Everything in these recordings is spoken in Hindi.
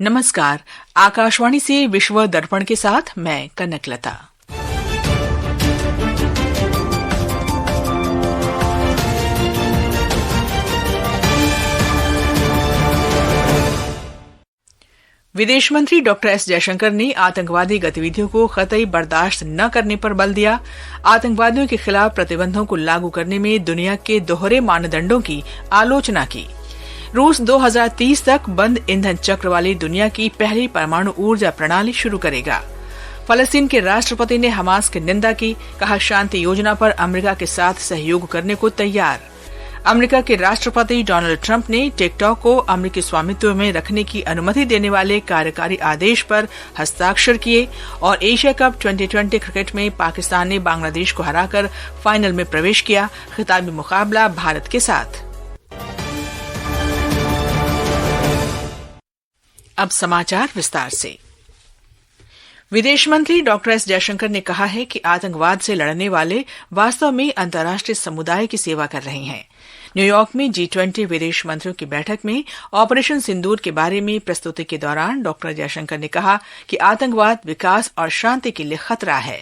नमस्कार। आकाशवाणी से विश्व दर्पण के साथ मैं कनकलता। विदेश मंत्री डॉक्टर एस जयशंकर ने आतंकवादी गतिविधियों को कतई बर्दाश्त न करने पर बल दिया। आतंकवादियों के खिलाफ प्रतिबंधों को लागू करने में दुनिया के दोहरे मानदंडों की आलोचना की। रूस 2030 तक बंद ईंधन चक्र वाली दुनिया की पहली परमाणु ऊर्जा प्रणाली शुरू करेगा। फलस्तीन के राष्ट्रपति ने हमास की निंदा की, कहा शांति योजना पर अमेरिका के साथ सहयोग करने को तैयार। अमेरिका के राष्ट्रपति डोनाल्ड ट्रंप ने टिकटॉक को अमेरिकी स्वामित्व में रखने की अनुमति देने वाले कार्यकारी आदेश पर हस्ताक्षर किए और एशिया कप 2020 क्रिकेट में पाकिस्तान ने बांग्लादेश को हराकर फाइनल में प्रवेश किया। खिताबी मुकाबला भारत के साथ। अब समाचार विस्तार से। विदेश मंत्री डॉक्टर एस जयशंकर ने कहा है कि आतंकवाद से लड़ने वाले वास्तव में अंतर्राष्ट्रीय समुदाय की सेवा कर रहे हैं। न्यूयॉर्क में G20 विदेश मंत्रियों की बैठक में ऑपरेशन सिंदूर के बारे में प्रस्तुति के दौरान डॉक्टर जयशंकर ने कहा कि आतंकवाद विकास और शांति के लिए खतरा है।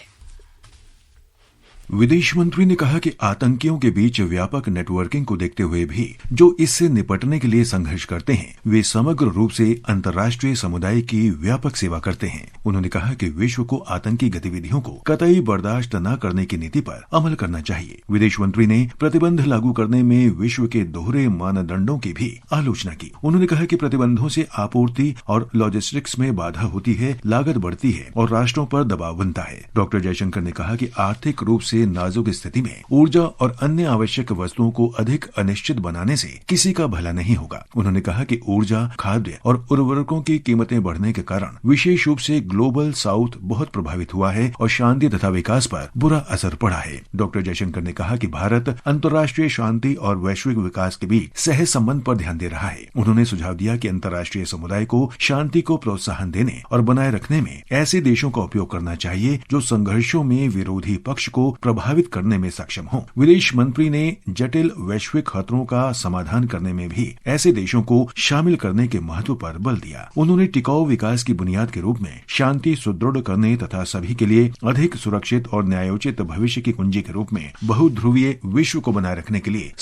विदेश मंत्री ने कहा कि आतंकियों के बीच व्यापक नेटवर्किंग को देखते हुए भी जो इससे निपटने के लिए संघर्ष करते हैं, वे समग्र रूप से अंतर्राष्ट्रीय समुदाय की व्यापक सेवा करते हैं। उन्होंने कहा कि विश्व को आतंकी गतिविधियों को कतई बर्दाश्त न करने की नीति पर अमल करना चाहिए। विदेश मंत्री ने प्रतिबंध लागू करने में विश्व के दोहरे मानदंडों की भी आलोचना की। उन्होंने कहा कि प्रतिबंधों से आपूर्ति और लॉजिस्टिक्स में बाधा होती है, लागत बढ़ती है और राष्ट्रों पर दबाव बनता है। डॉक्टर जयशंकर ने कहा कि आर्थिक रूप से नाजुक स्थिति में ऊर्जा और अन्य आवश्यक वस्तुओं को अधिक अनिश्चित बनाने से किसी का भला नहीं होगा। उन्होंने कहा कि ऊर्जा, खाद्य और उर्वरकों की कीमतें बढ़ने के कारण विशेष रूप से ग्लोबल साउथ बहुत प्रभावित हुआ है और शांति तथा विकास पर बुरा असर पड़ा है। डॉक्टर जयशंकर ने कहा कि भारत अंतर्राष्ट्रीय शांति और वैश्विक विकास के बीच सह संबंध पर ध्यान दे रहा है। उन्होंने सुझाव दिया कि अंतर्राष्ट्रीय समुदाय को शांति को प्रोत्साहन देने और बनाए रखने में ऐसे देशों का उपयोग करना चाहिए जो संघर्षों में विरोधी पक्ष को प्रभावित करने में सक्षम हो। विदेश मंत्री ने जटिल वैश्विक खतरों का समाधान करने में भी ऐसे देशों को शामिल करने के महत्व पर बल दिया। उन्होंने टिकाऊ विकास की बुनियाद के रूप में शांति सुदृढ़ करने तथा सभी के लिए अधिक सुरक्षित और न्यायोचित भविष्य की कुंजी के रूप में बहुध्रुवीय विश्व को बनाए रखने के लिए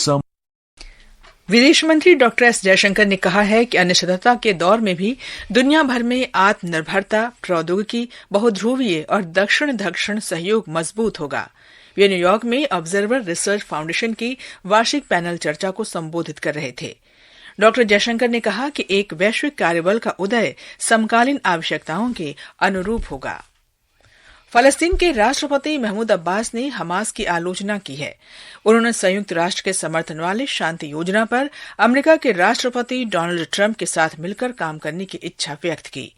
विदेश मंत्री डॉक्टर एस जयशंकर ने कहा है कि अनिश्चितता के दौर में भी दुनिया भर में आत्मनिर्भरता, प्रौद्योगिकी, बहुध्रुवीय और दक्षिण सहयोग मजबूत होगा। वे न्यूयॉर्क में ऑब्जर्वर रिसर्च फाउंडेशन की वार्षिक पैनल चर्चा को संबोधित कर रहे थे। डॉक्टर जयशंकर ने कहा कि एक वैश्विक कार्यबल का उदय समकालीन आवश्यकताओं के अनुरूप होगा। फलस्तीन के राष्ट्रपति महमूद अब्बास ने हमास की आलोचना की है। उन्होंने संयुक्त राष्ट्र के समर्थन वाली शांति योजना पर अमेरिका के राष्ट्रपति डोनाल्ड ट्रंप के साथ मिलकर काम करने की इच्छा व्यक्त की।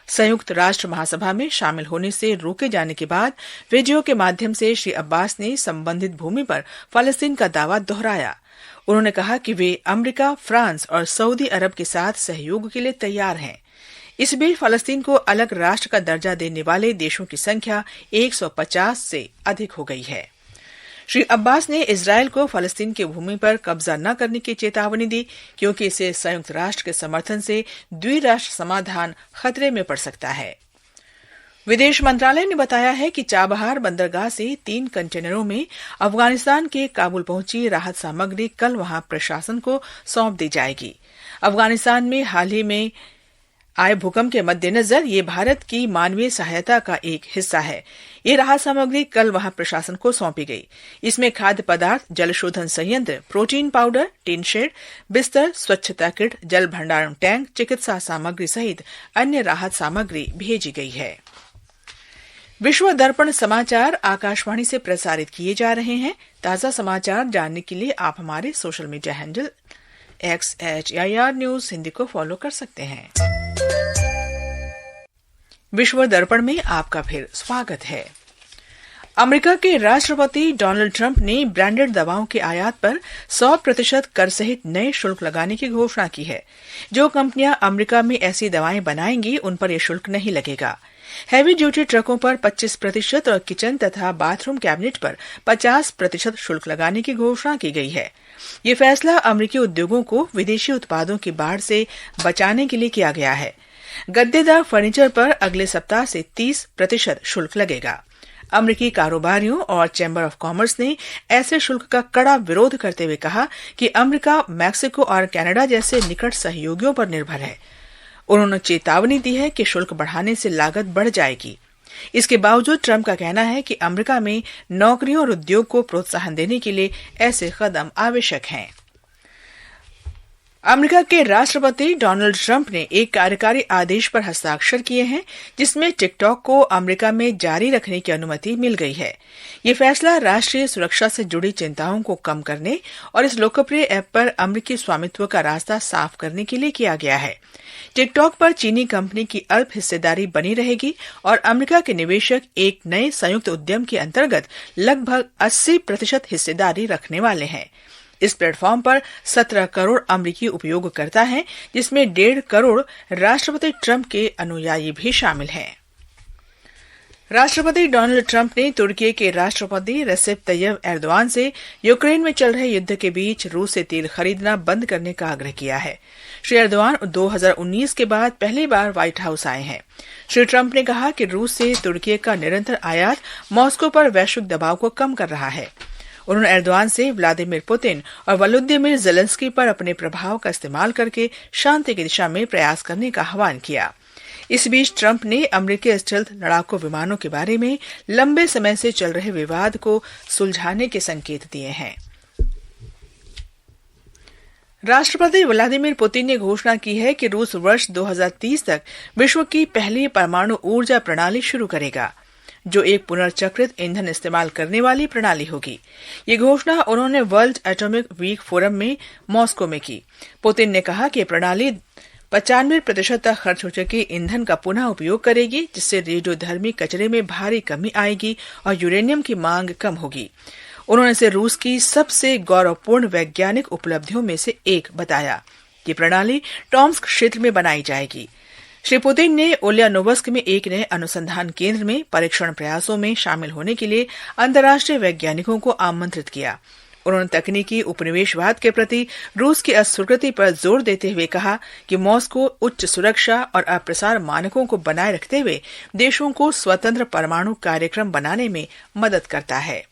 संयुक्त राष्ट्र महासभा में शामिल होने से रोके जाने के बाद वीडियो के माध्यम से श्री अब्बास ने संबंधित भूमि पर फलस्तीन का दावा दोहराया। उन्होंने कहा कि वे अमेरिका, फ्रांस और सऊदी अरब के साथ सहयोग के लिए तैयार हैं। इस बीच फलस्तीन को अलग राष्ट्र का दर्जा देने वाले देशों की संख्या 150 से अधिक हो गई है। श्री अब्बास ने इजरायल को फलस्तीन की भूमि पर कब्जा न करने की चेतावनी दी, क्योंकि इसे संयुक्त राष्ट्र के समर्थन से द्विराष्ट्र समाधान खतरे में पड़ सकता है। विदेश मंत्रालय ने बताया है कि चाबहार बंदरगाह से 3 कंटेनरों में अफगानिस्तान के काबुल पहुंची राहत सामग्री कल वहां प्रशासन को सौंप दी जाएगी। अफगानिस्तान में हाल ही में आए भूकंप के मद्देनजर ये भारत की मानवीय सहायता का एक हिस्सा है। ये राहत सामग्री कल वहां प्रशासन को सौंपी गई। इसमें खाद्य पदार्थ, जल शोधन संयंत्र, प्रोटीन पाउडर, टीन शेड, बिस्तर, स्वच्छता किट, जल भंडारण टैंक, चिकित्सा सामग्री सहित अन्य राहत सामग्री भेजी गई है। विश्व दर्पण समाचार आकाशवाणी से प्रसारित किए जा रहे हैं। ताजा समाचार जानने के लिए आप हमारे social media handle @AIR news Hindi को फॉलो कर सकते हैं। विश्व दर्पण में आपका फिर स्वागत है। अमेरिका के राष्ट्रपति डोनाल्ड ट्रंप ने ब्रांडेड दवाओं के आयात पर 100% कर सहित नए शुल्क लगाने की घोषणा की है। जो कंपनियां अमेरिका में ऐसी दवाएं बनाएंगी, उन पर यह शुल्क नहीं लगेगा। हैवी ड्यूटी ट्रकों पर 25% और किचन तथा बाथरूम कैबिनेट पर 50% शुल्क लगाने की घोषणा की गई है। ये फैसला अमेरिकी उद्योगों को विदेशी उत्पादों की बाढ़ से बचाने के लिए किया गया है। गद्देदार फर्नीचर पर अगले सप्ताह से 30% शुल्क लगेगा। अमेरिकी कारोबारियों और चैम्बर ऑफ कॉमर्स ने ऐसे शुल्क का कड़ा विरोध करते हुए कहा कि अमेरिका मैक्सिको और कनाडा जैसे निकट सहयोगियों पर निर्भर है। उन्होंने चेतावनी दी है कि शुल्क बढ़ाने से लागत बढ़ जाएगी। इसके बावजूद ट्रंप का कहना है कि अमेरिका में नौकरियों और उद्योग को प्रोत्साहन देने के लिए ऐसे कदम आवश्यक हैं। अमेरिका के राष्ट्रपति डोनाल्ड ट्रंप ने एक कार्यकारी आदेश पर हस्ताक्षर किए हैं, जिसमें टिकटॉक को अमेरिका में जारी रखने की अनुमति मिल गई है। ये फैसला राष्ट्रीय सुरक्षा से जुड़ी चिंताओं को कम करने और इस लोकप्रिय ऐप पर अमेरिकी स्वामित्व का रास्ता साफ करने के लिए किया गया है। टिकटॉक पर चीनी कंपनी की अल्प हिस्सेदारी बनी रहेगी और अमेरिका के निवेशक एक नए संयुक्त उद्यम के अंतर्गत लगभग 80% हिस्सेदारी रखने वाले हैं। इस प्लेटफॉर्म पर 17 करोड़ अमेरिकी उपयोगकर्ता हैं, जिसमें 1.5 करोड़ राष्ट्रपति ट्रंप के अनुयायी भी शामिल हैं। राष्ट्रपति डोनाल्ड ट्रंप ने तुर्की के राष्ट्रपति रेसेप तैयब एर्दोआन से यूक्रेन में चल रहे युद्ध के बीच रूस से तेल खरीदना बंद करने का आग्रह किया है। श्री एर्दोआन 2019 के बाद पहली बार व्हाइट हाउस आए हैं। श्री ट्रंप ने कहा कि रूस से तुर्की का निरंतर आयात मॉस्को पर वैश्विक दबाव को कम कर रहा है। उन्होंने एर्दोआन से व्लादिमीर पुतिन और वोलोदिमीर ज़ेलेंस्की पर अपने प्रभाव का इस्तेमाल करके शांति की दिशा में प्रयास करने का आह्वान किया। इस बीच ट्रंप ने अमेरिकी स्टेल्थ लड़ाकू विमानों के बारे में लंबे समय से चल रहे विवाद को सुलझाने के संकेत दिए हैं। राष्ट्रपति व्लादिमीर पुतिन ने घोषणा की है कि रूस वर्ष 2030 तक विश्व की पहली परमाणु ऊर्जा प्रणाली शुरू करेगा, जो एक पुनर्चक्रित ईंधन इस्तेमाल करने वाली प्रणाली होगी। ये घोषणा उन्होंने वर्ल्ड एटॉमिक वीक फोरम में मॉस्को में की। पुतिन ने कहा कि प्रणाली 95% तक खर्च हो चुके ईंधन का पुनः उपयोग करेगी, जिससे रेडियोधर्मी कचरे में भारी कमी आएगी और यूरेनियम की मांग कम होगी। उन्होंने इसे रूस की सबसे गौरवपूर्ण वैज्ञानिक उपलब्धियों में से एक बताया। ये प्रणाली टॉम्स्क क्षेत्र में बनाई जाएगी। श्री पुतिन ने उल्यानोवस्क में एक नए अनुसंधान केंद्र में परीक्षण प्रयासों में शामिल होने के लिए अंतर्राष्ट्रीय वैज्ञानिकों को आमंत्रित किया। उन्होंने तकनीकी उपनिवेशवाद के प्रति रूस की अस्वीकृति पर जोर देते हुए कहा कि मॉस्को उच्च सुरक्षा और अप्रसार मानकों को बनाए रखते हुए देशों को स्वतंत्र परमाणु कार्यक्रम बनाने में मदद करता है।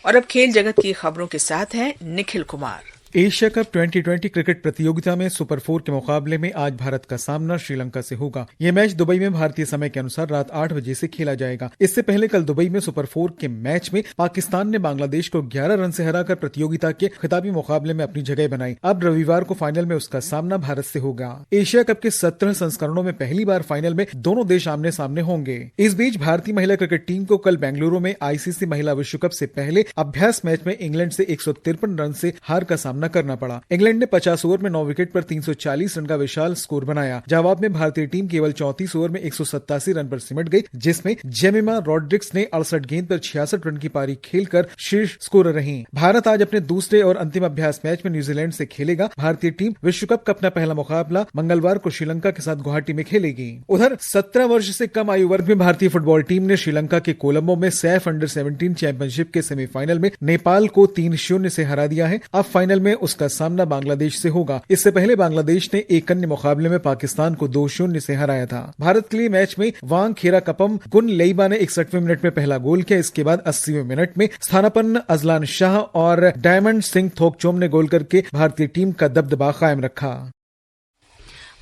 और अब खेल जगत की खबरों के साथ हैं Nikhil Kumar. Asia cup 2020 cricket प्रतियोगिता में सुपर 4 के मुकाबले में आज भारत का सामना श्रीलंका से होगा। यह मैच दुबई में भारतीय समय के अनुसार रात 8 बजे से खेला जाएगा। इससे पहले कल दुबई में सुपर 4 के मैच में पाकिस्तान ने बांग्लादेश को 11 रन से हराकर प्रतियोगिता के खिताबी मुकाबले में अपनी जगह बनाई। अब रविवार को फाइनल में उसका सामना भारत से होगा। एशिया कप के 17 संस्करणों में पहली बार फाइनल में दोनों देश आमने सामने होंगे। इस बीच भारतीय महिला क्रिकेट टीम को कल बेंगलुरु में आईसीसी महिला विश्व कप से पहले अभ्यास मैच में इंग्लैंड से 153 रन से हार का सामना करना पड़ा। इंग्लैंड ने 50 ओवर में 9 विकेट पर 340 रन का विशाल स्कोर बनाया। जवाब में भारतीय टीम केवल 34 ओवर में 187 रन पर सिमट गई, जिसमें जेमिमा रॉड्रिक्स ने 68 गेंद पर 66 रन की पारी खेलकर शीर्ष स्कोरर रही। भारत आज अपने दूसरे और अंतिम अभ्यास मैच में न्यूजीलैंड से खेलेगा। भारतीय टीम विश्व कप का अपना पहला मुकाबला मंगलवार को श्रीलंका के साथ गुवाहाटी में खेलेगी। उधर 17 वर्ष से कम आयु वर्ग में भारतीय फुटबॉल टीम ने श्रीलंका के कोलंबो में सैफ अंडर 17 चैंपियनशिप के सेमीफाइनल में नेपाल को 3-0 से हरा दिया है। अब फाइनल में उसका सामना बांग्लादेश से होगा। इससे पहले बांग्लादेश ने एक अन्य मुकाबले में पाकिस्तान को 2-0 से हराया था। भारत के लिए मैच में वांग खेराकपम गुन लेइबा ने 61वें मिनट में पहला गोल किया। इसके बाद 80वें मिनट में स्थानापन्न अजलान शाह और डायमंड सिंह थोकचोम ने गोल करके भारतीय टीम का दबदबा कायम रखा।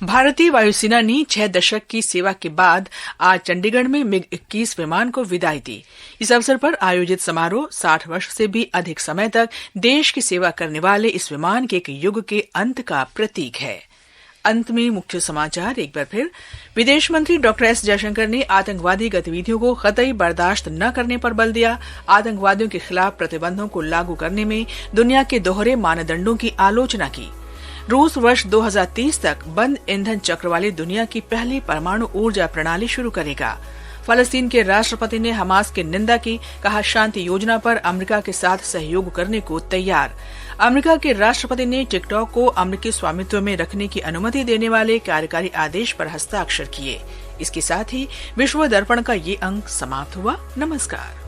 भारतीय वायुसेना ने 6 दशक की सेवा के बाद आज चंडीगढ़ में मिग 21 विमान को विदाई दी। इस अवसर पर आयोजित समारोह 60 वर्ष से भी अधिक समय तक देश की सेवा करने वाले इस विमान के एक युग के अंत का प्रतीक है। अंत में मुख्य समाचार एक बार फिर। विदेश मंत्री डॉक्टर एस जयशंकर ने आतंकवादी गतिविधियों को कतई बर्दाश्त न करने पर बल दिया। आतंकवादियों के खिलाफ प्रतिबंधों को लागू करने में दुनिया के दोहरे मानदंडों की आलोचना की। रूस वर्ष 2030 तक बंद ईंधन चक्र वाली दुनिया की पहली परमाणु ऊर्जा प्रणाली शुरू करेगा। फलस्तीन के राष्ट्रपति ने हमास की निंदा की, कहा शांति योजना पर अमेरिका के साथ सहयोग करने को तैयार। अमेरिका के राष्ट्रपति ने टिकटॉक को अमेरिकी स्वामित्व में रखने की अनुमति देने वाले कार्यकारी आदेश पर हस्ताक्षर किए। इसके साथ ही विश्व दर्पण का ये अंक समाप्त हुआ। नमस्कार।